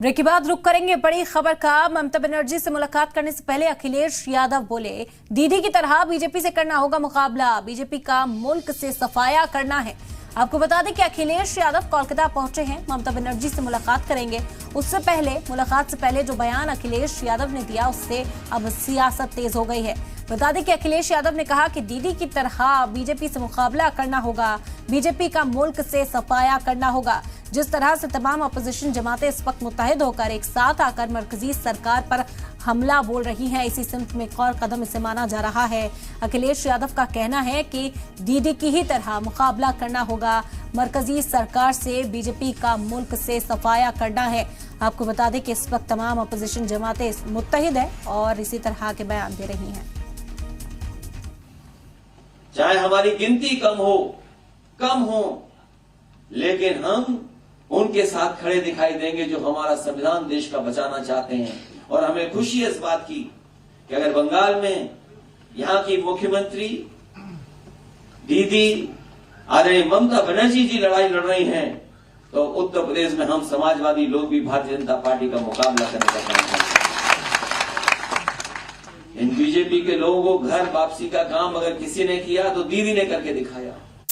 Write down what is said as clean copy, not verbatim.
Break के बाद रुक करेंगे बड़ी खबर का। ममता बनर्जी से मुलाकात करने से पहले अखिलेश यादव बोले, दीदी की तरह बीजेपी से करना होगा मुकाबला, बीजेपी का मुल्क से सफाया करना है। आपको बता दें कि अखिलेश यादव कोलकाता पहुंचे हैं, ममता बनर्जी से मुलाकात करेंगे। उससे पहले मुलाकात से पहले जो बयान अखिलेश यादव ने दिया, उससे अब सियासत तेज हो गई है। बता दें कि अखिलेश यादव ने कहा कि दीदी की तरह बीजेपी से मुकाबला करना होगा, बीजेपी का मुल्क से सफाया करना होगा। जिस तरह से तमाम अपोजिशन जमातें इस वक्त मुत्तहिद होकर एक साथ आकर मरकजी सरकार पर हमला बोल रही हैं, इसी सिमत में एक और कदम इसे माना जा रहा है। अखिलेश यादव का कहना है कि दीदी की ही तरह मुकाबला करना होगा, मरकजी सरकार से बीजेपी का मुल्क से सफाया करना है। आपको बता दें कि इस वक्त तमाम अपोजिशन जमातें मुत्तहिद है और इसी तरह के बयान दे रही हैं। चाहे हमारी गिनती कम हो, लेकिन हम उनके साथ खड़े दिखाई देंगे जो हमारा संविधान देश का बचाना चाहते हैं। और हमें खुशी है इस बात की कि अगर बंगाल में यहाँ की मुख्यमंत्री दीदी अरे ममता बनर्जी जी लड़ाई लड़ रही हैं, तो उत्तर प्रदेश में हम समाजवादी लोग भी भारतीय जनता पार्टी का मुकाबला करने का काम करेंगे। इन बीजेपी के लोगों को घर वापसी का काम अगर किसी ने किया तो दीदी ने करके दिखाया।